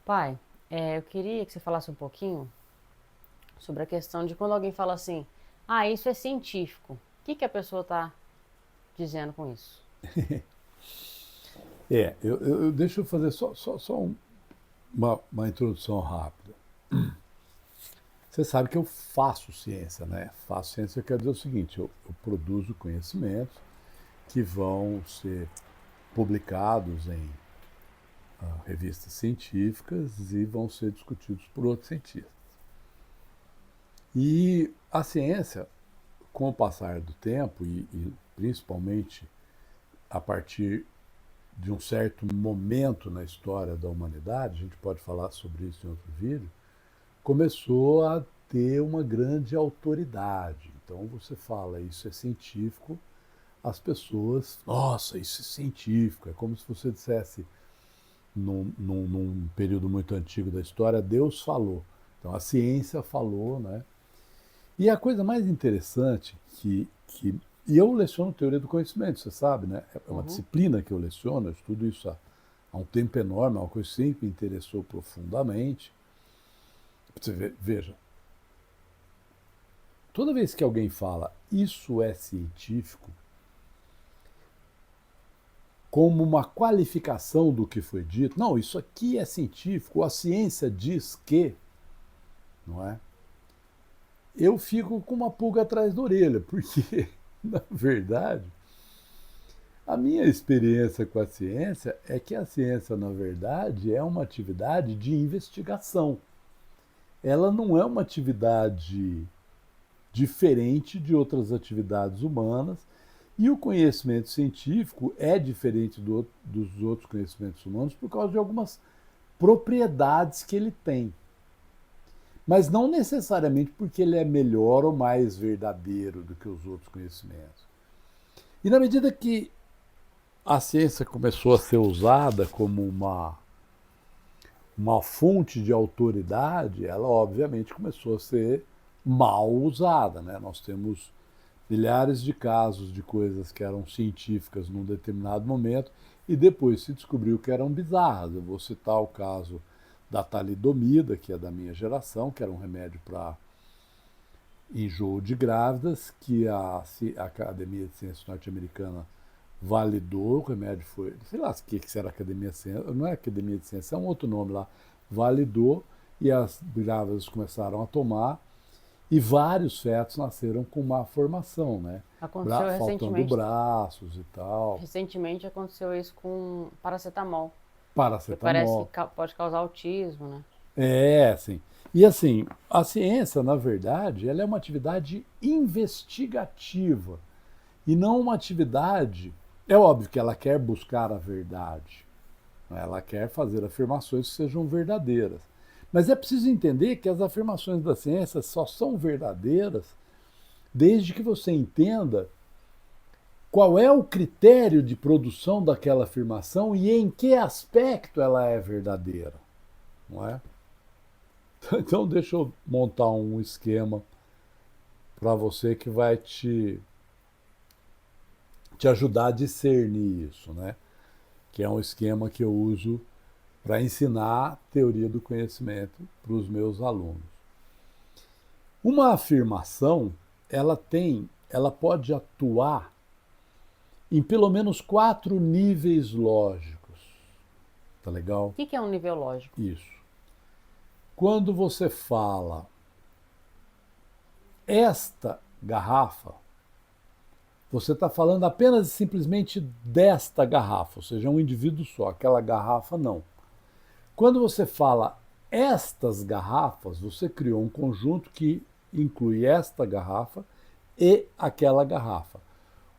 Pai, eu queria que você falasse um pouquinho sobre a questão de quando alguém fala assim, ah, isso é científico. O que que a pessoa está dizendo com isso? Deixa eu fazer uma introdução rápida. Você sabe que eu faço ciência, né? Faço ciência quer dizer o seguinte: eu produzo conhecimentos que vão ser publicados em revistas científicas e vão ser discutidos por outros cientistas. E a ciência, com o passar do tempo e principalmente a partir de um certo momento na história da humanidade, a gente pode falar sobre isso em outro vídeo, começou a ter uma grande autoridade. Então você fala, isso é científico, as pessoas, nossa, isso é científico. É como se você dissesse, num período muito antigo da história, Deus falou. Então a ciência falou, né? E a coisa mais interessante e eu leciono teoria do conhecimento, você sabe, né? É uma Uhum. disciplina que eu leciono, eu estudo isso há um tempo enorme, é uma coisa que sempre me interessou profundamente. Você veja, toda vez que alguém fala isso é científico, como uma qualificação do que foi dito, não, isso aqui é científico, a ciência diz que, não é? Eu fico com uma pulga atrás da orelha, porque, na verdade, a minha experiência com a ciência é que a ciência, na verdade, é uma atividade de investigação. Ela não é uma atividade diferente de outras atividades humanas, e o conhecimento científico é diferente dos outros conhecimentos humanos por causa de algumas propriedades que ele tem. Mas não necessariamente porque ele é melhor ou mais verdadeiro do que os outros conhecimentos. E na medida que a ciência começou a ser usada como uma fonte de autoridade, ela obviamente começou a ser mal usada. Né? Nós temos milhares de casos de coisas que eram científicas num determinado momento e depois se descobriu que eram bizarras. Eu vou citar o caso da talidomida, que é da minha geração, que era um remédio para enjoo de grávidas, que a Academia de Ciências norte-americana validou, o remédio foi, sei lá o que era Academia de Ciências, não é Academia de Ciências, é um outro nome lá, validou e as grávidas começaram a tomar e vários fetos nasceram com má formação, né? Aconteceu Faltando recentemente, braços e tal, recentemente aconteceu isso com paracetamol, que parece que paracetamol. pode causar autismo, né? Assim. E assim, a ciência, na verdade, ela é uma atividade investigativa e não uma atividade. É óbvio que ela quer buscar a verdade, né? Ela quer fazer afirmações que sejam verdadeiras. Mas é preciso entender que as afirmações da ciência só são verdadeiras desde que você entenda qual é o critério de produção daquela afirmação e em que aspecto ela é verdadeira, não é? Então deixa eu montar um esquema para você que vai te ajudar a discernir isso, né? Que é um esquema que eu uso para ensinar teoria do conhecimento para os meus alunos. Uma afirmação, ela pode atuar em pelo menos 4 níveis lógicos. Tá legal? O que que é um nível lógico? Isso. Quando você fala esta garrafa, você está falando apenas e simplesmente desta garrafa, ou seja, é um indivíduo só, aquela garrafa não. Quando você fala estas garrafas, você criou um conjunto que inclui esta garrafa e aquela garrafa.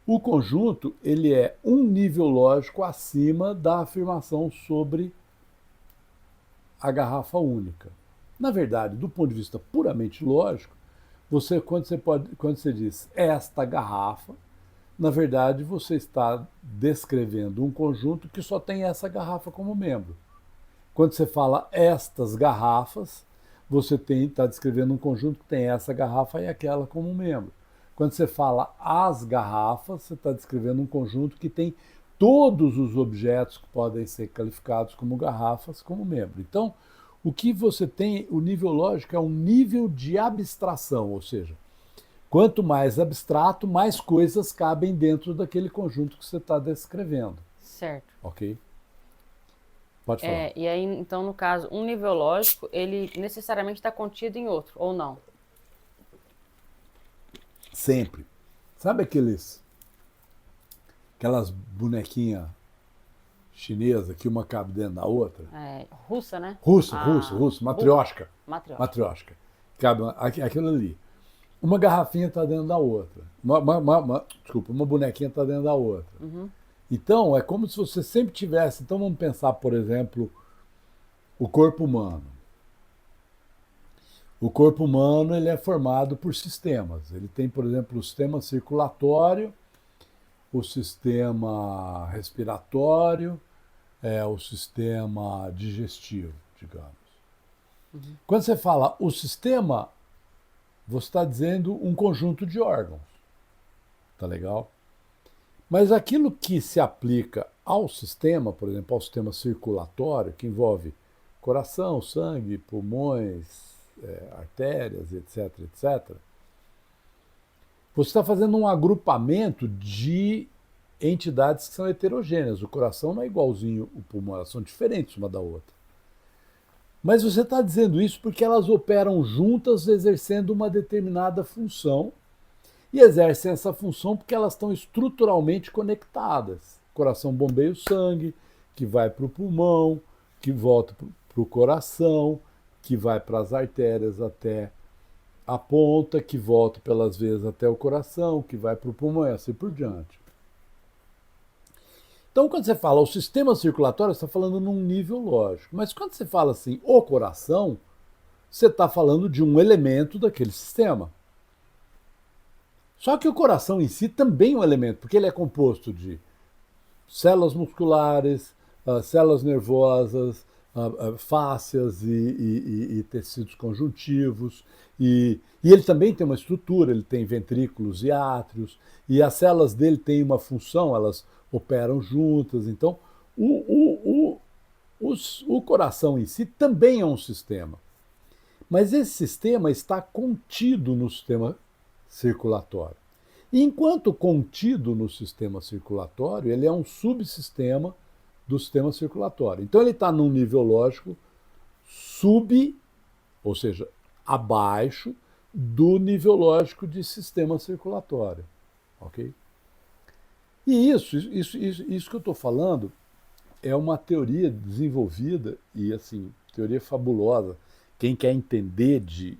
O conjunto ele é um nível lógico acima da afirmação sobre a garrafa única. Na verdade, do ponto de vista puramente lógico, quando você diz esta garrafa, na verdade você está descrevendo um conjunto que só tem essa garrafa como membro. Quando você fala estas garrafas, você está descrevendo um conjunto que tem essa garrafa e aquela como membro. Quando você fala as garrafas, você está descrevendo um conjunto que tem todos os objetos que podem ser qualificados como garrafas como membro. Então, o que você tem, o nível lógico é um nível de abstração, ou seja, quanto mais abstrato, mais coisas cabem dentro daquele conjunto que você está descrevendo. Certo. Ok? Pode falar. E aí, então, no caso, um nível lógico, ele necessariamente está contido em outro, ou não? Sempre. Sabe aquelas bonequinhas chinesas que uma cabe dentro da outra? Russa, né? Russo, matrioshka. Matrioshka. Cabe aquilo ali. Uma garrafinha está dentro da outra. Desculpa, uma bonequinha está dentro da outra. Uhum. Então, é como se você sempre tivesse... Então, vamos pensar, por exemplo, o corpo humano. O corpo humano ele é formado por sistemas. Ele tem, por exemplo, o sistema circulatório, o sistema respiratório, o sistema digestivo, digamos. Uhum. Quando você fala o sistema, você está dizendo um conjunto de órgãos. Tá legal? Mas aquilo que se aplica ao sistema, por exemplo, ao sistema circulatório, que envolve coração, sangue, pulmões, artérias, etc., etc., você está fazendo um agrupamento de entidades que são heterogêneas. O coração não é igualzinho o pulmão, elas são diferentes uma da outra. Mas você está dizendo isso porque elas operam juntas, exercendo uma determinada função, e exercem essa função porque elas estão estruturalmente conectadas. O coração bombeia o sangue, que vai para o pulmão, que volta para o coração, que vai para as artérias até a ponta, que volta pelas veias até o coração, que vai para o pulmão e assim por diante. Então, quando você fala o sistema circulatório, você está falando num nível lógico. Mas quando você fala assim, o coração, você está falando de um elemento daquele sistema. Só que o coração em si também é um elemento, porque ele é composto de células musculares, células nervosas, fáscias e tecidos conjuntivos. E ele também tem uma estrutura, ele tem ventrículos e átrios, e as células dele têm uma função, elas operam juntas. Então, o coração em si também é um sistema. Mas esse sistema está contido no sistema circulatório. E enquanto contido no sistema circulatório, ele é um subsistema do sistema circulatório. Então ele está num nível lógico ou seja, abaixo do nível lógico de sistema circulatório. Ok? E isso que eu estou falando é uma teoria desenvolvida e, assim, teoria fabulosa. Quem quer entender de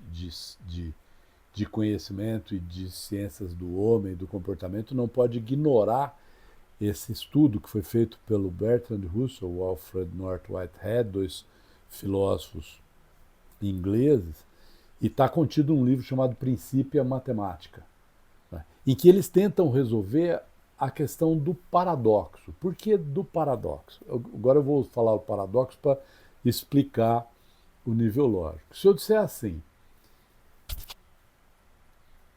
conhecimento e de ciências do homem e do comportamento não pode ignorar esse estudo que foi feito pelo Bertrand Russell e Alfred North Whitehead, dois filósofos ingleses, e está contido um livro chamado Princípio e a Matemática, né, em que eles tentam resolver a questão do paradoxo. Por que do paradoxo? Agora eu vou falar o paradoxo para explicar o nível lógico. Se eu disser assim,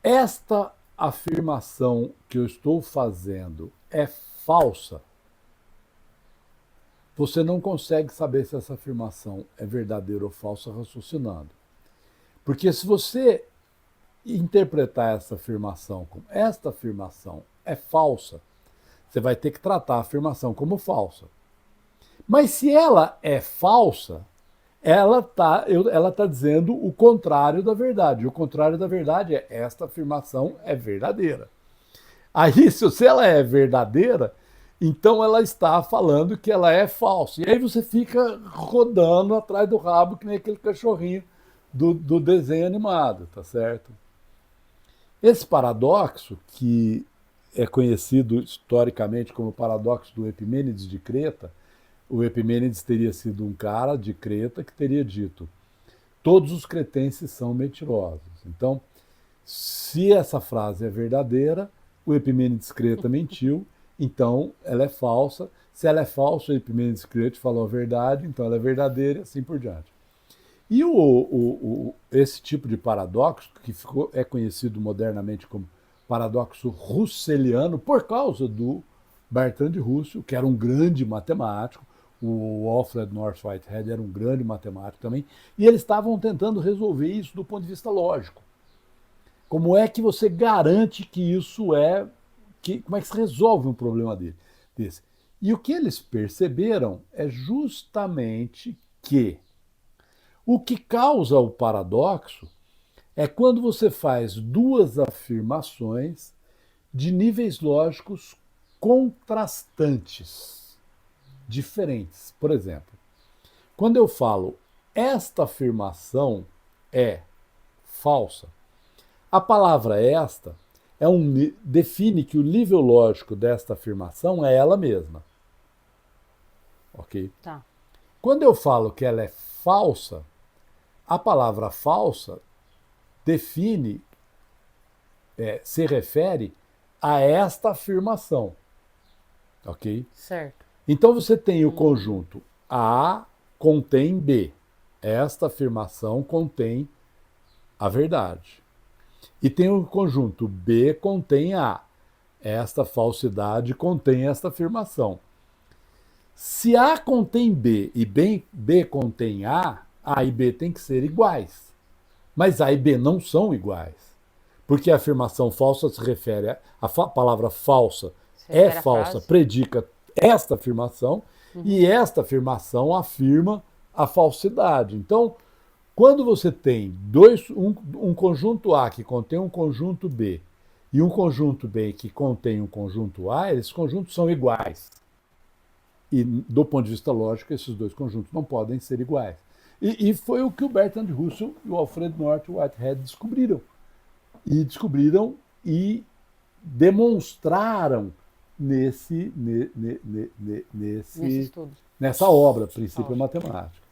esta afirmação que eu estou fazendo é falsa, você não consegue saber se essa afirmação é verdadeira ou falsa raciocinando. Porque se você interpretar essa afirmação como esta afirmação é falsa, você vai ter que tratar a afirmação como falsa. Mas se ela é falsa, ela tá dizendo o contrário da verdade. O contrário da verdade é esta afirmação é verdadeira. Aí, se ela é verdadeira, então ela está falando que ela é falsa. E aí você fica rodando atrás do rabo que nem aquele cachorrinho do desenho animado, tá certo? Esse paradoxo, que é conhecido historicamente como paradoxo do Epimênides de Creta, o Epimênides teria sido um cara de Creta que teria dito: todos os cretenses são mentirosos. Então, se essa frase é verdadeira, o Epimênides Creta mentiu, então ela é falsa. Se ela é falsa, o Epimênides Creta falou a verdade, então ela é verdadeira e assim por diante. E esse tipo de paradoxo, que é conhecido modernamente como paradoxo russeliano, por causa do Bertrand Russell, que era um grande matemático, o Alfred North Whitehead era um grande matemático também, e eles estavam tentando resolver isso do ponto de vista lógico. Como é que você garante que isso como é que se resolve um problema desse? E o que eles perceberam é justamente que o que causa o paradoxo é quando você faz duas afirmações de níveis lógicos contrastantes, diferentes. Por exemplo, quando eu falo esta afirmação é falsa, a palavra esta define que o nível lógico desta afirmação é ela mesma. Ok? Tá. Quando eu falo que ela é falsa, a palavra falsa define, se refere a esta afirmação. Ok? Certo. Então você tem o conjunto A contém B. Esta afirmação contém a verdade. E tem o conjunto B contém A. Esta falsidade contém esta afirmação. Se A contém B e B contém A e B tem que ser iguais. Mas A e B não são iguais. Porque a afirmação falsa se refere a palavra falsa é falsa, predica esta afirmação, e esta afirmação afirma a falsidade. Então, quando você tem um conjunto A que contém um conjunto B e um conjunto B que contém um conjunto A, esses conjuntos são iguais. E, do ponto de vista lógico, esses dois conjuntos não podem ser iguais. E foi o que o Bertrand Russell e o Alfred North Whitehead descobriram. E demonstraram nessa obra, Princípio Matemático.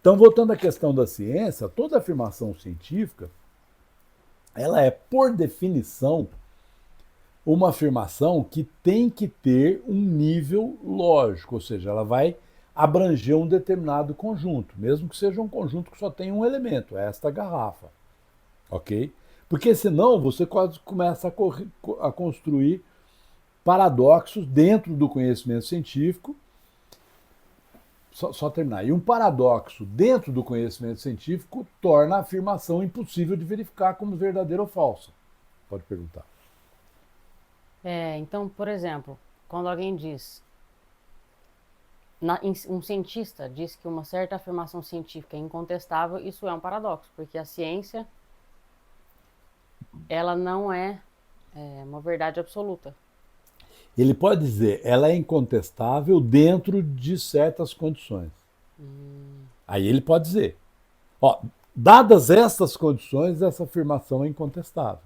Então, voltando à questão da ciência, toda afirmação científica, ela é, por definição, uma afirmação que tem que ter um nível lógico, ou seja, ela vai abranger um determinado conjunto, mesmo que seja um conjunto que só tem um elemento, esta garrafa. Ok? Porque senão você quase começa a construir paradoxos dentro do conhecimento científico. Só terminar. E um paradoxo dentro do conhecimento científico torna a afirmação impossível de verificar como verdadeira ou falsa. Pode perguntar. Então, por exemplo, quando alguém diz, um cientista diz que uma certa afirmação científica é incontestável, isso é um paradoxo, porque a ciência, ela não é uma verdade absoluta. Ele pode dizer, ela é incontestável dentro de certas condições. Aí ele pode dizer, dadas estas condições, essa afirmação é incontestável.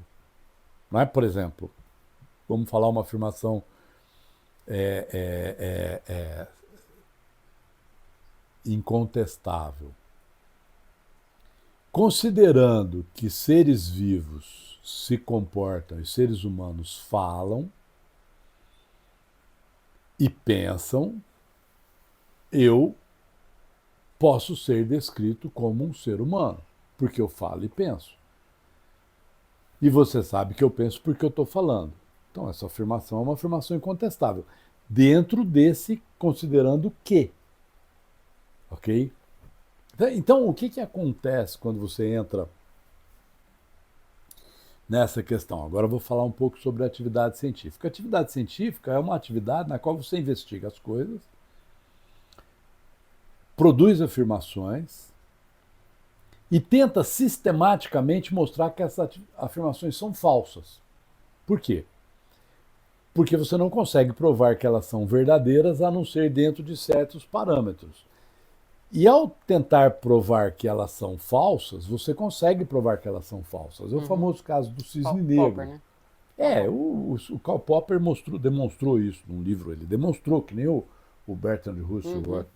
Não é, por exemplo, vamos falar uma afirmação incontestável. Considerando que seres vivos se comportam e seres humanos falam e pensam, eu posso ser descrito como um ser humano, porque eu falo e penso. E você sabe que eu penso porque eu estou falando. Então, essa afirmação é uma afirmação incontestável. Dentro desse, considerando que. Ok? Então, o que acontece quando você entra nessa questão? Agora eu vou falar um pouco sobre a atividade científica. A atividade científica é uma atividade na qual você investiga as coisas, produz afirmações e tenta sistematicamente mostrar que essas afirmações são falsas. Por quê? Porque você não consegue provar que elas são verdadeiras a não ser dentro de certos parâmetros. E ao tentar provar que elas são falsas, você consegue provar que elas são falsas. É o famoso caso do cisne negro. Popper, né? O Karl Popper demonstrou isso num livro. Ele demonstrou, que nem o Bertrand Russell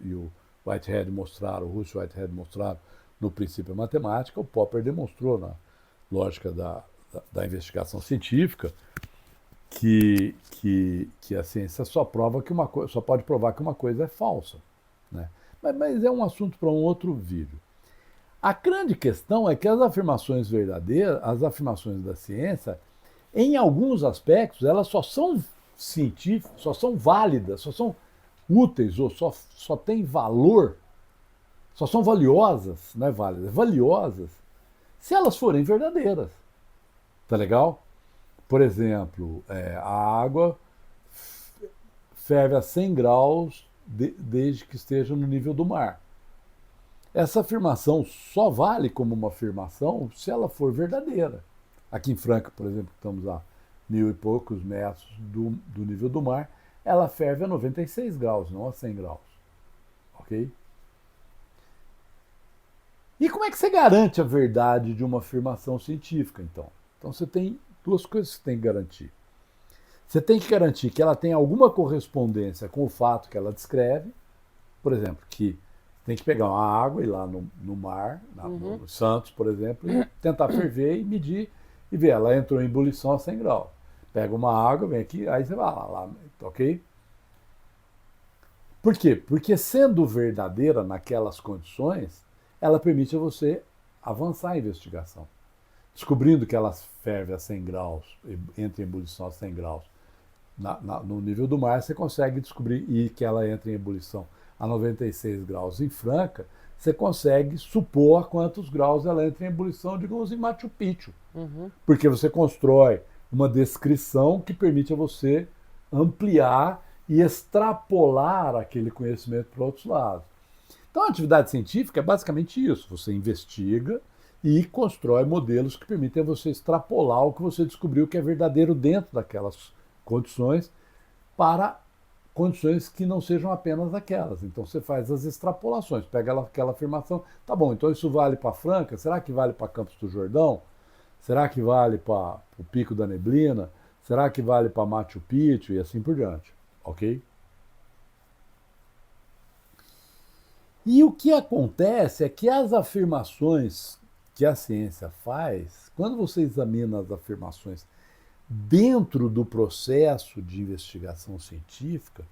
e o Whitehead mostraram, o Russell e o Whitehead mostraram no Princípio Matemática, o Popper demonstrou na lógica da investigação científica que a ciência só pode provar que uma coisa é falsa, né? Mas é um assunto para um outro vídeo. A grande questão é que as afirmações verdadeiras, as afirmações da ciência, Em alguns aspectos, elas só são científicas, só são válidas, só são úteis, ou só têm valor, só são valiosas, não é válidas, valiosas, se elas forem verdadeiras. Tá legal? Por exemplo, a água ferve a 100 graus desde que esteja no nível do mar. Essa afirmação só vale como uma afirmação se ela for verdadeira. Aqui em Franca, por exemplo, estamos a 1000 e poucos metros do nível do mar, ela ferve a 96 graus, não a 100 graus. Ok? E como é que você garante a verdade de uma afirmação científica, então? Então você tem duas coisas que você tem que garantir. Você tem que garantir que ela tem alguma correspondência com o fato que ela descreve. Por exemplo, que tem que pegar uma água e ir lá no mar, no Santos, por exemplo, e tentar ferver e medir e ver. Ela entrou em ebulição a 100 graus. Pega uma água, vem aqui, aí você vai lá, ok? Por quê? Porque sendo verdadeira naquelas condições, ela permite a você avançar a investigação. Descobrindo que ela ferve a 100 graus, entra em ebulição a 100 graus no nível do mar, você consegue descobrir, e que ela entra em ebulição a 96 graus em Franca, você consegue supor a quantos graus ela entra em ebulição, digamos, em Machu Picchu. Porque você constrói uma descrição que permite a você ampliar e extrapolar aquele conhecimento para outros lados. Então, a atividade científica é basicamente isso. Você investiga e constrói modelos que permitem a você extrapolar o que você descobriu que é verdadeiro dentro daquelas condições para condições que não sejam apenas aquelas. Então, você faz as extrapolações. Pega aquela afirmação, tá bom, então isso vale para Franca? Será que vale para Campos do Jordão? Será que vale para o Pico da Neblina? Será que vale para Machu Picchu? E assim por diante. Ok? E o que acontece é que as afirmações que a ciência faz, quando você examina as afirmações dentro do processo de investigação científica,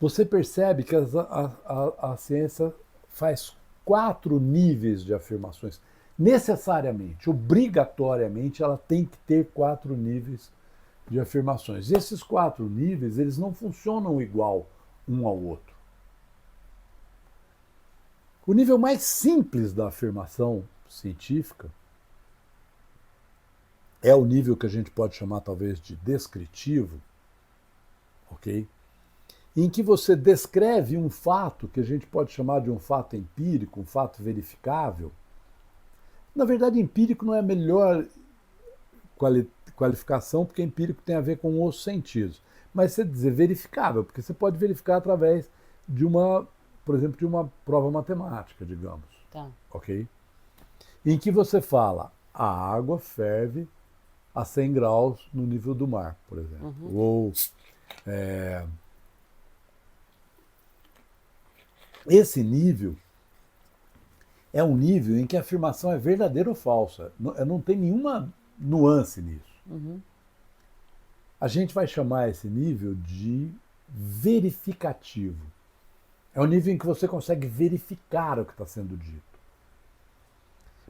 você percebe que a ciência faz 4 níveis de afirmações. Necessariamente, obrigatoriamente, ela tem que ter 4 níveis de afirmações. E esses 4 níveis, eles não funcionam igual um ao outro. O nível mais simples da afirmação científica é o nível que a gente pode chamar talvez de descritivo, ok? Em que você descreve um fato que a gente pode chamar de um fato empírico, um fato verificável. Na verdade, empírico não é a melhor qualificação, porque empírico tem a ver com os sentidos. Mas você dizer verificável, porque você pode verificar através de uma, por exemplo, de uma prova matemática, digamos. Tá. Ok? Em que você fala, a água ferve a 100 graus no nível do mar, por exemplo. Ou esse nível é um nível em que a afirmação é verdadeira ou falsa. Não tem nenhuma nuance nisso. A gente vai chamar esse nível de verificativo. É o nível em que você consegue verificar o que está sendo dito.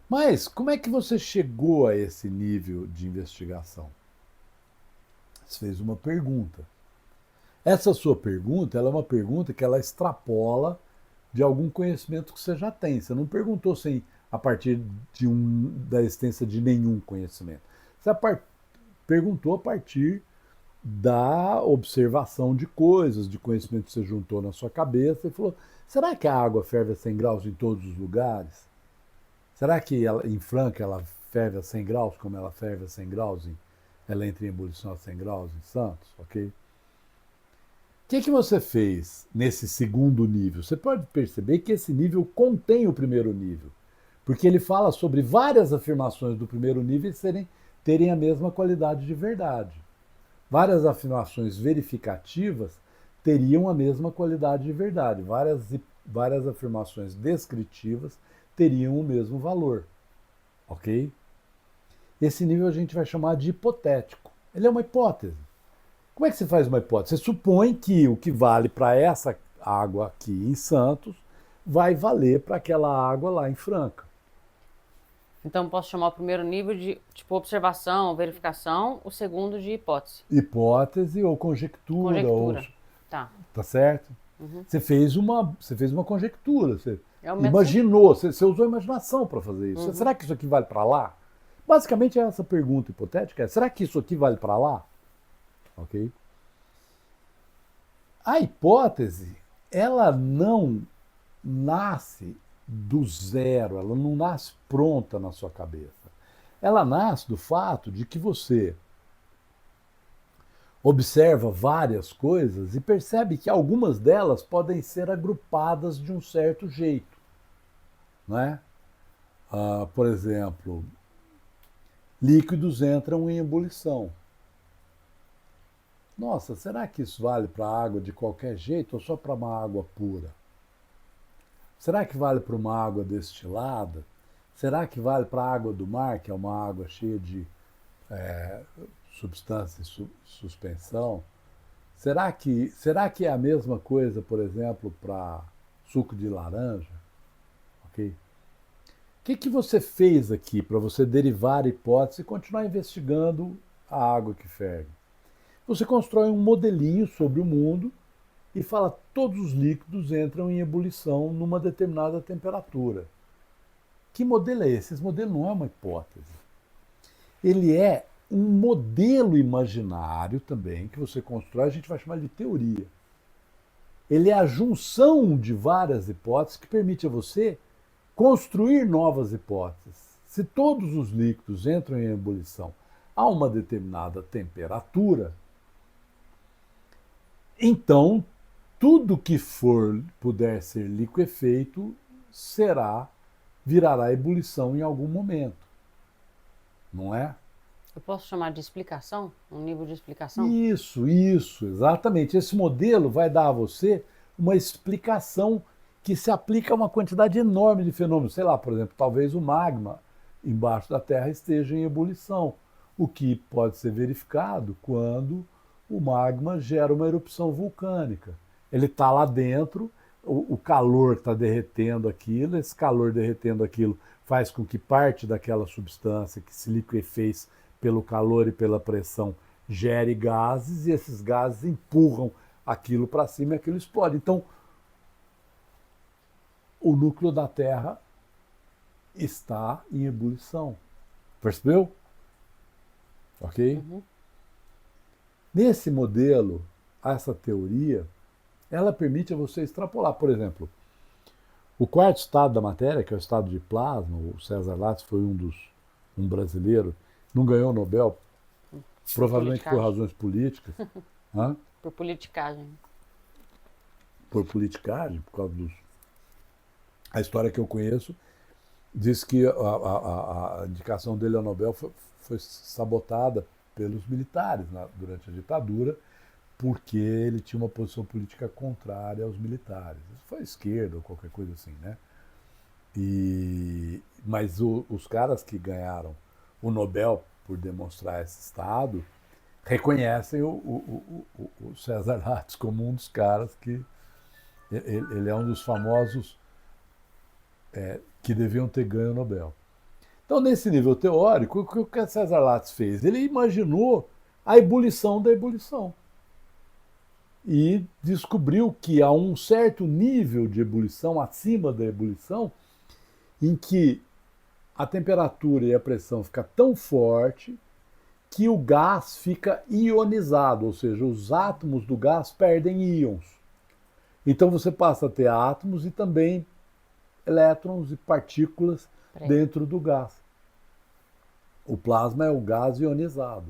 Mas como é que você chegou a esse nível de investigação? Você fez uma pergunta. Essa sua pergunta, ela é uma pergunta que ela extrapola de algum conhecimento que você já tem. Você não perguntou a partir da existência de nenhum conhecimento. Você perguntou a partir da observação de coisas, de conhecimento que você juntou na sua cabeça e falou, será que a água ferve a 100 graus em todos os lugares? Será que em Franca ela ferve a 100 graus como ela ferve a 100 graus? Ela entra em ebulição a 100 graus em Santos? Ok? O que você fez nesse segundo nível? Você pode perceber que esse nível contém o primeiro nível, porque ele fala sobre várias afirmações do primeiro nível terem a mesma qualidade de verdade. Várias afirmações verificativas teriam a mesma qualidade de verdade. Várias afirmações descritivas teriam o mesmo valor. Ok? Esse nível a gente vai chamar de hipotético. Ele é uma hipótese. Como é que você faz uma hipótese? Você supõe que o que vale para essa água aqui em Santos vai valer para aquela água lá em Franca. Então, posso chamar o primeiro nível de, tipo, observação, verificação, o segundo de hipótese. Hipótese ou conjectura. Conjectura. Tá. Tá certo? Uhum. Você fez uma conjectura, você É o método imaginou, você usou a imaginação para fazer isso. Uhum. Será que isso aqui vale para lá? Basicamente, essa pergunta hipotética é: será que isso aqui vale para lá? Ok? A hipótese, ela não nasce do zero, ela não nasce pronta na sua cabeça. Ela nasce do fato de que você observa várias coisas e percebe que algumas delas podem ser agrupadas de um certo jeito, não é? Por exemplo, líquidos entram em ebulição. Nossa, será que isso vale para água de qualquer jeito ou só para uma água pura? Será que vale para uma água destilada? Será que vale para a água do mar, que é uma água cheia de substância em suspensão? Será que é a mesma coisa, por exemplo, para suco de laranja? Ok? O que você fez aqui para você derivar a hipótese e continuar investigando a água que ferve? Você constrói um modelinho sobre o mundo e fala: todos os líquidos entram em ebulição numa determinada temperatura. Que modelo é esse? Esse modelo não é uma hipótese. Ele é um modelo imaginário também que você constrói, a gente vai chamar de teoria. Ele é a junção de várias hipóteses que permite a você construir novas hipóteses. Se todos os líquidos entram em ebulição a uma determinada temperatura, então tudo que puder ser liquefeito virará ebulição em algum momento. Não é? Eu posso chamar de explicação? Um nível de explicação? Isso, exatamente. Esse modelo vai dar a você uma explicação que se aplica a uma quantidade enorme de fenômenos. Sei lá, por exemplo, talvez o magma embaixo da Terra esteja em ebulição, o que pode ser verificado quando o magma gera uma erupção vulcânica. Ele está lá dentro, o calor está derretendo aquilo, esse calor derretendo aquilo faz com que parte daquela substância que se liquefez pelo calor e pela pressão gere gases, e esses gases empurram aquilo para cima e aquilo explode. Então, o núcleo da Terra está em ebulição. Percebeu? Ok? Uhum. Nesse modelo, essa teoria, ela permite a você extrapolar. Por exemplo, o quarto estado da matéria, que é o estado de plasma, o César Lattes foi um brasileiro, não ganhou o Nobel, provavelmente por razões políticas. Por politicagem. Por politicagem, por causa dos... A história que eu conheço diz que a indicação dele ao Nobel foi sabotada pelos militares durante a ditadura, porque ele tinha uma posição política contrária aos militares. Isso foi a esquerda ou qualquer coisa assim, né? Mas os caras que ganharam o Nobel por demonstrar esse estado reconhecem o César Lattes como um dos caras que... Ele é um dos famosos que deviam ter ganho o Nobel. Então, nesse nível teórico, o que o César Lattes fez? Ele imaginou a ebulição da ebulição. E descobriu que há um certo nível de ebulição, acima da ebulição, em que a temperatura e a pressão ficam tão forte que o gás fica ionizado, ou seja, os átomos do gás perdem íons. Então você passa a ter átomos e também elétrons e partículas dentro do gás. O plasma é o gás ionizado.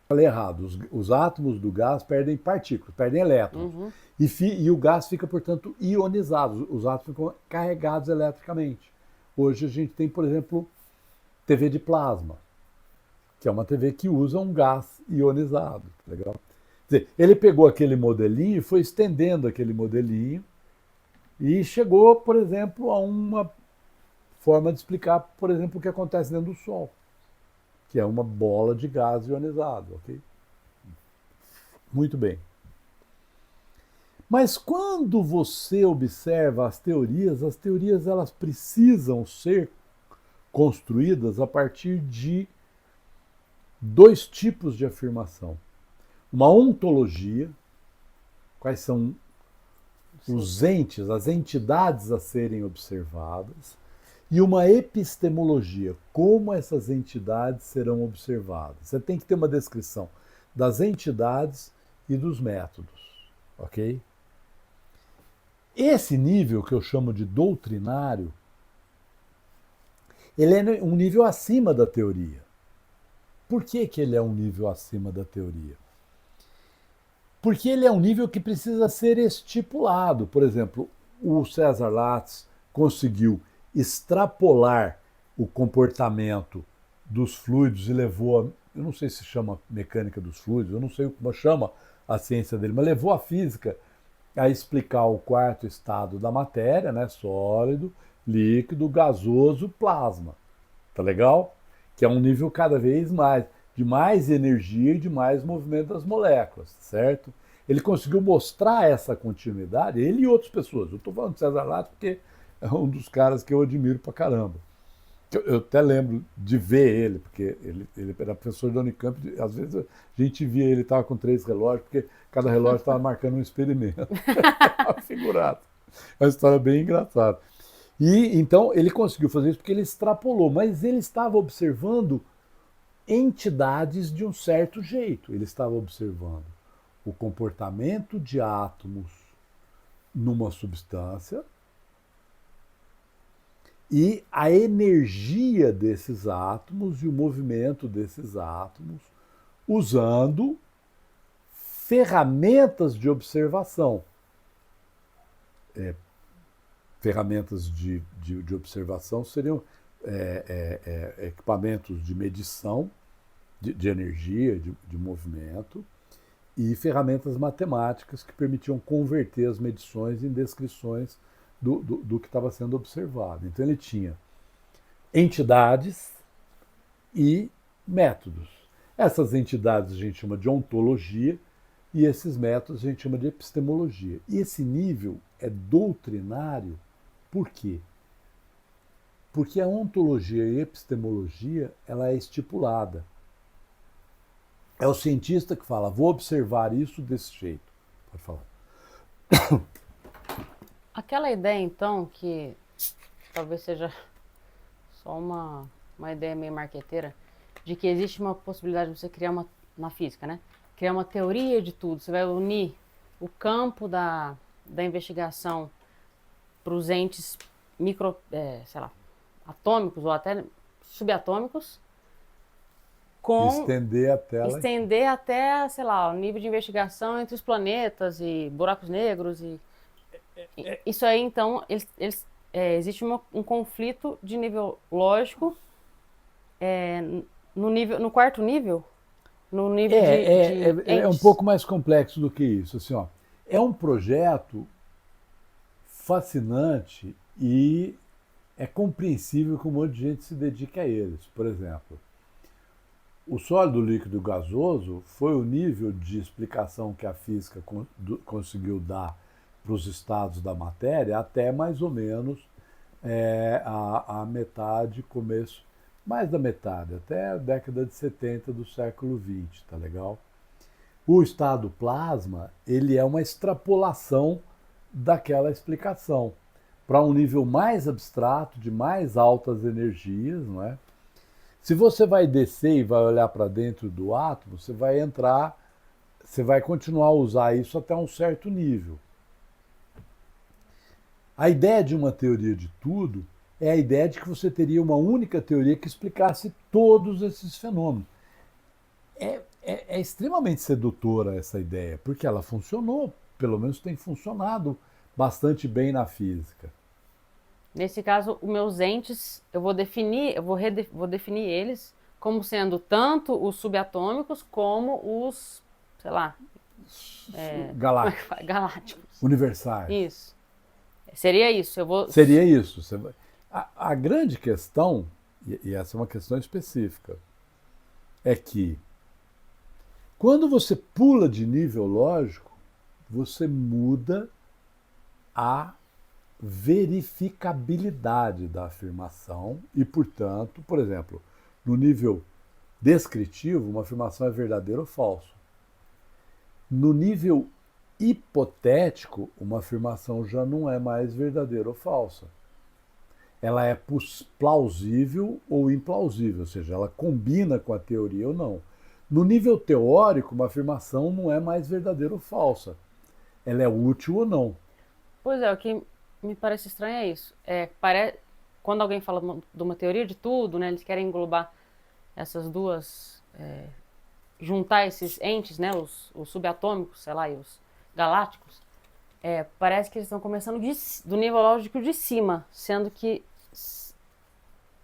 Falei errado, os átomos do gás perdem partículas, perdem elétrons. Uhum. E o gás fica, portanto, ionizado. Os átomos ficam carregados eletricamente. Hoje a gente tem, por exemplo, TV de plasma, que é uma TV que usa um gás ionizado. Legal? Quer dizer, ele pegou aquele modelinho e foi estendendo aquele modelinho e chegou, por exemplo, a uma forma de explicar, por exemplo, o que acontece dentro do Sol, que é uma bola de gás ionizado, ok? Muito bem. Mas quando você observa as teorias elas precisam ser construídas a partir de dois tipos de afirmação. Uma ontologia, quais são os entes, as entidades a serem observadas, e uma epistemologia, como essas entidades serão observadas. Você tem que ter uma descrição das entidades e dos métodos, ok? Esse nível que eu chamo de doutrinário, ele é um nível acima da teoria. Por que ele é um nível acima da teoria? Porque ele é um nível que precisa ser estipulado. Por exemplo, o César Lattes conseguiu extrapolar o comportamento dos fluidos e levou a, eu não sei se chama mecânica dos fluidos, eu não sei como chama a ciência dele, mas levou a física a explicar o quarto estado da matéria, né, sólido, líquido, gasoso, plasma. Tá legal? Que é um nível cada vez mais, de mais energia e de mais movimento das moléculas, certo? Ele conseguiu mostrar essa continuidade, ele e outras pessoas. Eu estou falando de César Lattes porque é um dos caras que eu admiro pra caramba. Eu até lembro de ver ele, porque ele era professor da Unicamp, às vezes a gente via ele, estava com 3 relógios, porque cada relógio estava marcando um experimento. Figurado. É uma história bem engraçada. E então ele conseguiu fazer isso porque ele extrapolou, mas ele estava observando entidades de um certo jeito. Ele estava observando o comportamento de átomos numa substância e a energia desses átomos e o movimento desses átomos usando ferramentas de observação. Ferramentas de observação seriam equipamentos de medição de energia, de movimento, e ferramentas matemáticas que permitiam converter as medições em descrições do que estava sendo observado. Então ele tinha entidades e métodos. Essas entidades a gente chama de ontologia e esses métodos a gente chama de epistemologia. E esse nível é doutrinário. Por quê? Porque a ontologia e a epistemologia ela é estipulada. É o cientista que fala, vou observar isso desse jeito. Pode falar. Aquela ideia, então, que talvez seja só uma ideia meio marqueteira, de que existe uma possibilidade de você criar uma, na física, né? Criar uma teoria de tudo. Você vai unir o campo da investigação para os entes atômicos ou até subatômicos, com estender até, sei lá, o nível de investigação entre os planetas e buracos negros e isso aí, então, existe um conflito de nível lógico no quarto nível, no nível é um pouco mais complexo do que isso. Assim, ó, é um projeto fascinante e é compreensível que um monte de gente se dedique a eles. Por exemplo, o sólido, líquido e gasoso foi o nível de explicação que a física conseguiu dar para os estados da matéria até mais ou menos a metade, começo, mais da metade, até a década de 70 do século XX, tá legal? O estado plasma, ele é uma extrapolação daquela explicação para um nível mais abstrato, de mais altas energias, não é? Se você vai descer e vai olhar para dentro do átomo, você vai entrar, você vai continuar a usar isso até um certo nível. A ideia de uma teoria de tudo é a ideia de que você teria uma única teoria que explicasse todos esses fenômenos. É extremamente sedutora essa ideia, porque ela funcionou, pelo menos tem funcionado bastante bem na física. Nesse caso, os meus entes, eu vou definir eles como sendo tanto os subatômicos como os, sei lá, galácticos. Universais. Isso. Seria isso. Seria isso. A grande questão, e essa é uma questão específica, é que quando você pula de nível lógico, você muda a verificabilidade da afirmação e, portanto, por exemplo, no nível descritivo, uma afirmação é verdadeira ou falsa. No nível hipotético, uma afirmação já não é mais verdadeira ou falsa. Ela é plausível ou implausível, ou seja, ela combina com a teoria ou não. No nível teórico, uma afirmação não é mais verdadeira ou falsa. Ela é útil ou não. Pois é, o que me parece estranho é isso. Quando alguém fala de uma teoria de tudo, né, eles querem englobar essas duas, juntar esses entes, né, os subatômicos, sei lá, e os galácticos, parece que eles estão começando do nível lógico de cima, sendo que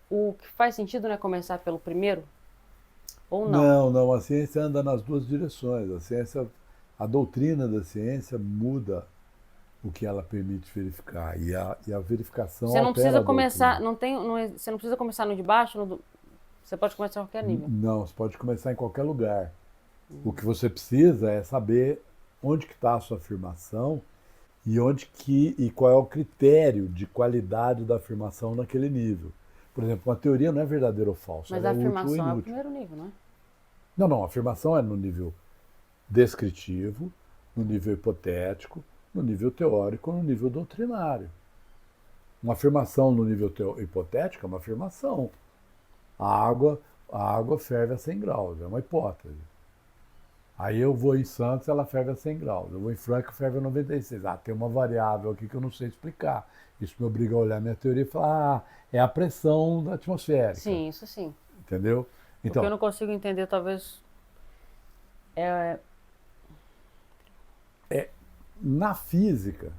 o que faz sentido, né, começar pelo primeiro, ou não. Não, não, a ciência anda nas duas direções. A doutrina da ciência muda o que ela permite verificar. E a verificação Você não altera precisa a começar, doutrina. você não precisa começar no de baixo, você pode começar em qualquer nível. Não, você pode começar em qualquer lugar. O que você precisa é saber onde que está a sua afirmação e qual é o critério de qualidade da afirmação naquele nível. Por exemplo, uma teoria não é verdadeira ou falsa, Mas ela a é útil ou afirmação é o inútil. primeiro nível, não é? Não, não, a afirmação é no nível descritivo, no nível hipotético, no nível teórico, no nível doutrinário. Uma afirmação no nível hipotético é uma afirmação. A água ferve a 100 graus, é uma hipótese. Aí eu vou em Santos, ela ferve a 100 graus. Eu vou em Franca, ferve a 96. Ah, tem uma variável aqui que eu não sei explicar. Isso me obriga a olhar minha teoria e falar, é a pressão atmosférica. Sim, isso sim. Entendeu? O que eu não consigo entender, talvez, na física,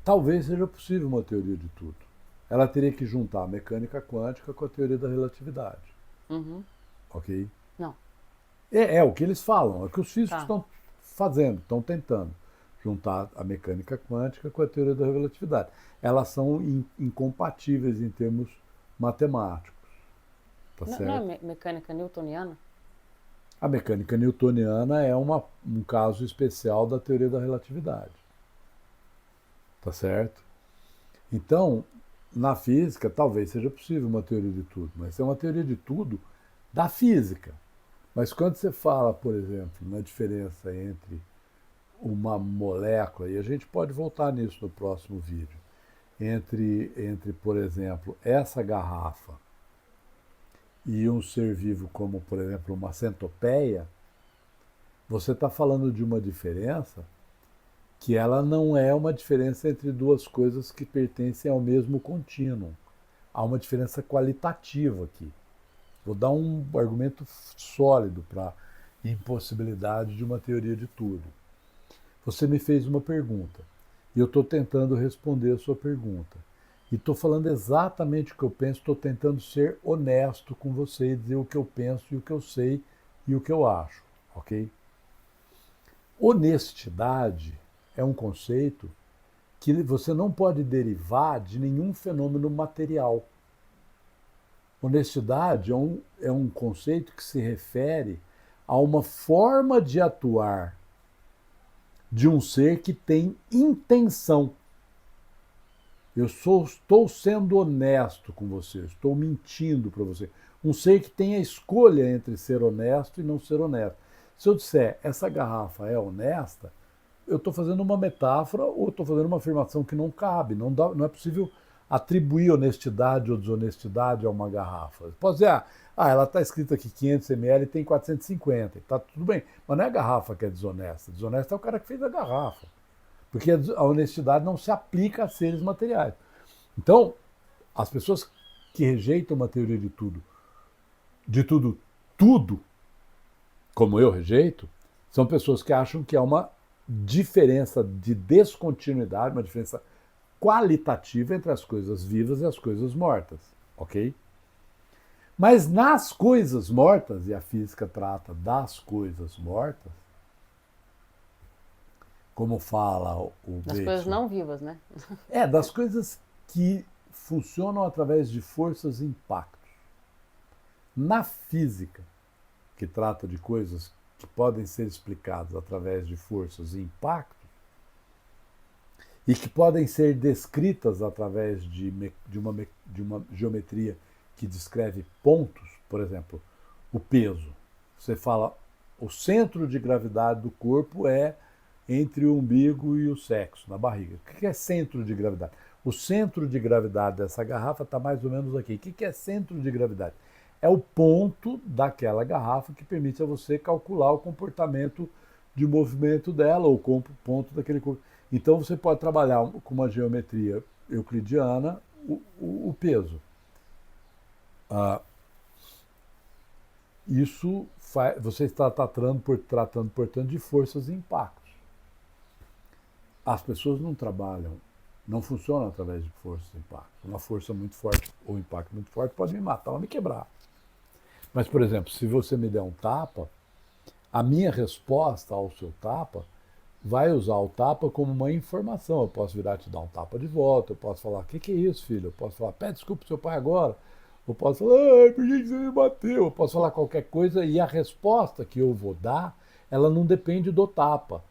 talvez seja possível uma teoria de tudo. Ela teria que juntar a mecânica quântica com a teoria da relatividade. Uhum. Ok? Não. É o que eles falam, é o que os físicos Tá. estão fazendo, estão tentando. Juntar a mecânica quântica com a teoria da relatividade. Elas são incompatíveis em termos matemáticos. Tá certo? Não é mecânica newtoniana? A mecânica newtoniana é um caso especial da teoria da relatividade. Tá certo? Então, na física, talvez seja possível uma teoria de tudo, mas é uma teoria de tudo da física. Mas quando você fala, por exemplo, na diferença entre uma molécula, e a gente pode voltar nisso no próximo vídeo, entre por exemplo, essa garrafa e um ser vivo como, por exemplo, uma centopeia, você está falando de uma diferença que ela não é uma diferença entre duas coisas que pertencem ao mesmo contínuo. Há uma diferença qualitativa aqui. Vou dar um argumento sólido para a impossibilidade de uma teoria de tudo. Você me fez uma pergunta e eu estou tentando responder a sua pergunta. E estou falando exatamente o que eu penso, estou tentando ser honesto com você e dizer o que eu penso e o que eu sei e o que eu acho, ok? Honestidade é um conceito que você não pode derivar de nenhum fenômeno material. Honestidade é um conceito que se refere a uma forma de atuar de um ser que tem intenção. Estou sendo honesto com você, estou mentindo para você. Um ser que tem a escolha entre ser honesto e não ser honesto. Se eu disser, essa garrafa é honesta, eu estou fazendo uma metáfora ou estou fazendo uma afirmação que não cabe. Não é possível atribuir honestidade ou desonestidade a uma garrafa. Pode dizer, ela está escrita aqui 500 ml e tem 450. Está tudo bem, mas não é a garrafa que é desonesta. Desonesta é o cara que fez a garrafa. Porque a honestidade não se aplica a seres materiais. Então, as pessoas que rejeitam uma teoria de tudo, como eu rejeito, são pessoas que acham que há uma diferença de descontinuidade, uma diferença qualitativa entre as coisas vivas e as coisas mortas, ok? Mas nas coisas mortas, e a física trata das coisas mortas, como fala o Das coisas não vivas, né? Das coisas que funcionam através de forças e impactos. Na física, que trata de coisas que podem ser explicadas através de forças e impactos, e que podem ser descritas através de uma geometria que descreve pontos, por exemplo, o peso. Você fala, o centro de gravidade do corpo é entre o umbigo e o sexo, na barriga. O que é centro de gravidade? O centro de gravidade dessa garrafa está mais ou menos aqui. O que é centro de gravidade? É o ponto daquela garrafa que permite a você calcular o comportamento de movimento dela, ou o ponto daquele corpo. Então você pode trabalhar com uma geometria euclidiana o peso. Isso você está tratando, portanto, de forças e impactos. As pessoas não trabalham, não funcionam através de forças e impactos. Uma força muito forte ou um impacto muito forte pode me matar ou me quebrar. Mas, por exemplo, se você me der um tapa, a minha resposta ao seu tapa vai usar o tapa como uma informação. Eu posso virar e te dar um tapa de volta, eu posso falar, o que é isso, filho? Eu posso falar, pede desculpa pro seu pai agora. Eu posso falar, ai, por que você me bateu? Eu posso falar qualquer coisa e a resposta que eu vou dar, ela não depende do tapa.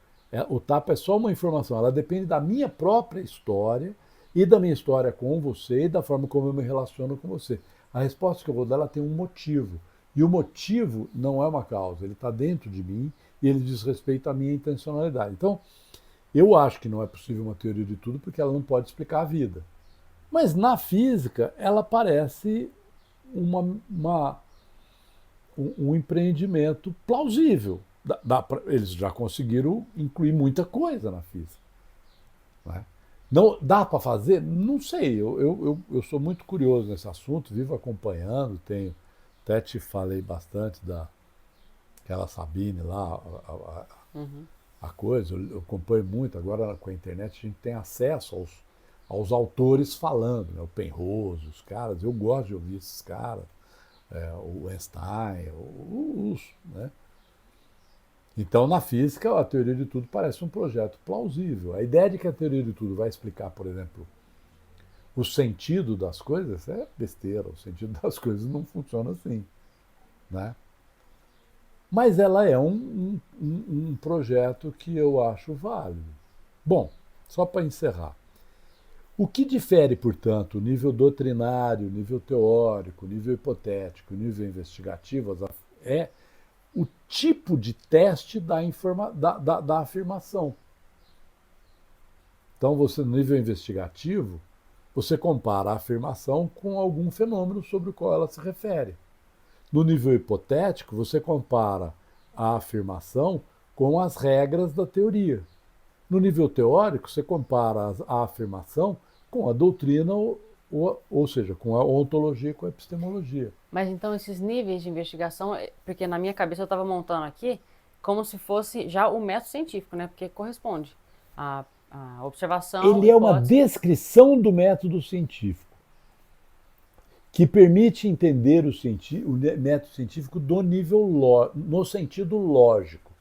O tapa é só uma informação, ela depende da minha própria história e da minha história com você e da forma como eu me relaciono com você. A resposta que eu vou dar, ela tem um motivo. E o motivo não é uma causa, ele está dentro de mim e ele diz respeito à minha intencionalidade. Então, eu acho que não é possível uma teoria de tudo porque ela não pode explicar a vida. Mas na física, ela parece um empreendimento plausível. Eles já conseguiram incluir muita coisa na física. Não é? Não, dá para fazer? Não sei. Eu sou muito curioso nesse assunto, vivo acompanhando, até te falei bastante daquela Sabine lá, a coisa. Eu acompanho muito. Agora com a internet a gente tem acesso aos autores falando, né? O Penrose, os caras. Eu gosto de ouvir esses caras. O Einstein, né? Então, na física, a teoria de tudo parece um projeto plausível. A ideia de que a teoria de tudo vai explicar, por exemplo, o sentido das coisas é besteira. O sentido das coisas não funciona assim, né? Mas ela é um projeto que eu acho válido. Bom, só para encerrar. O que difere, portanto, o nível doutrinário, o nível teórico, o nível hipotético, o nível investigativo é o tipo de teste da afirmação. Então, você, no nível investigativo, você compara a afirmação com algum fenômeno sobre o qual ela se refere. No nível hipotético, você compara a afirmação com as regras da teoria. No nível teórico, você compara a afirmação com a doutrina, ou seja, com a ontologia e com a epistemologia. Mas então esses níveis de investigação, porque na minha cabeça eu estava montando aqui como se fosse já o método científico, né? Porque corresponde à observação. Ele é uma descrição do método científico que permite entender o método científico no sentido lógico.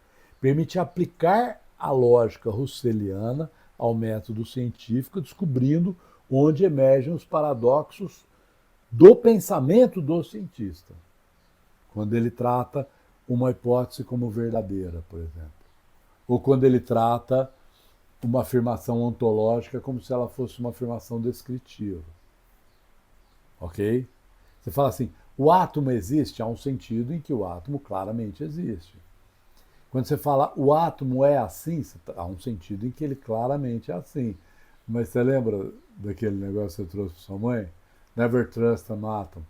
Permite aplicar a lógica russeliana ao método científico, descobrindo onde emergem os paradoxos do pensamento do cientista, quando ele trata uma hipótese como verdadeira, por exemplo, ou quando ele trata uma afirmação ontológica como se ela fosse uma afirmação descritiva. Ok? Você fala assim, o átomo existe? Há um sentido em que o átomo claramente existe. Quando você fala o átomo é assim, há um sentido em que ele claramente é assim. Mas você lembra daquele negócio que você trouxe para sua mãe? Never trust an atom.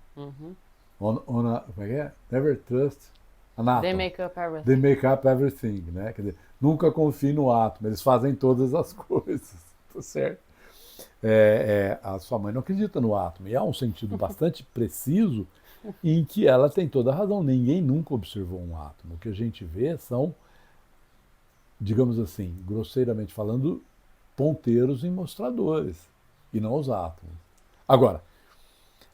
Como é que é? Never trust an atom. They make up everything. They make up everything, né? Quer dizer, nunca confie no átomo, eles fazem todas as coisas, tá certo? A sua mãe não acredita no átomo, e há um sentido bastante preciso em que ela tem toda a razão. Ninguém nunca observou um átomo. O que a gente vê são, digamos assim, grosseiramente falando, ponteiros em mostradores, e não os átomos. Agora,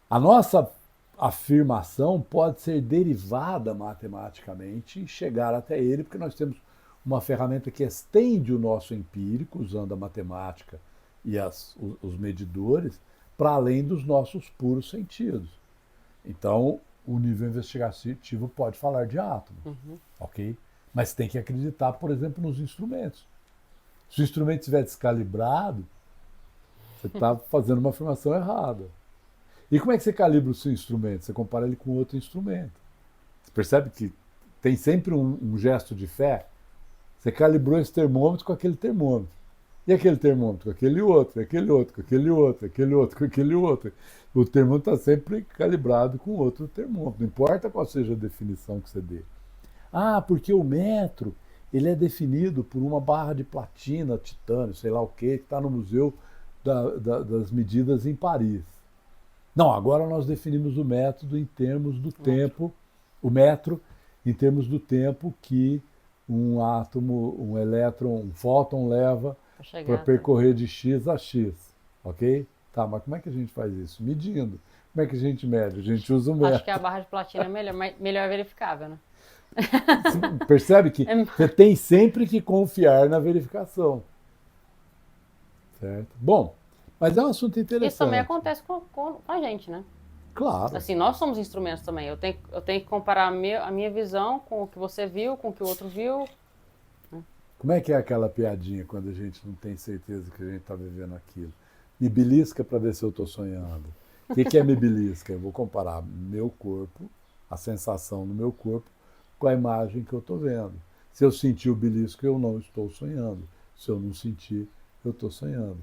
a nossa afirmação pode ser derivada matematicamente e chegar até ele, porque nós temos uma ferramenta que estende o nosso empírico, usando a matemática e os medidores, para além dos nossos puros sentidos. Então, o nível investigativo pode falar de átomos, ok? Mas tem que acreditar, por exemplo, nos instrumentos. Se o instrumento estiver descalibrado, Você está fazendo uma afirmação errada. E como é que você calibra o seu instrumento? Você compara ele com outro instrumento. Você percebe que tem sempre um gesto de fé? Você calibrou esse termômetro com aquele termômetro. E aquele termômetro com aquele outro, e aquele outro, com aquele outro, aquele outro, com aquele outro. O termômetro está sempre calibrado com outro termômetro. Não importa qual seja a definição que você dê. Ah, porque o metro ele é definido por uma barra de platina, titânio, sei lá o quê, que está no Museu das Medidas em Paris. Não, agora nós definimos o método em termos do tempo, o metro em termos do tempo que um átomo, um elétron, um fóton leva para percorrer de X a X, ok? Tá, mas como é que a gente faz isso? Medindo. Como é que a gente mede? A gente usa o método. Acho que a barra de platina é melhor, melhor verificável, né? Percebe que você tem sempre que confiar na verificação. Certo? Bom, mas é um assunto interessante. Isso também acontece com a gente, né? Claro. Assim, nós somos instrumentos também. Eu tenho que comparar a minha visão com o que você viu, com o que o outro viu. Como é que é aquela piadinha quando a gente não tem certeza que a gente está vivendo aquilo? Me belisca para ver se eu estou sonhando. O que é me belisca? Eu vou comparar meu corpo, a sensação no meu corpo, com a imagem que eu estou vendo. Se eu sentir o belisco, eu não estou sonhando. Se eu não sentir, eu estou sonhando.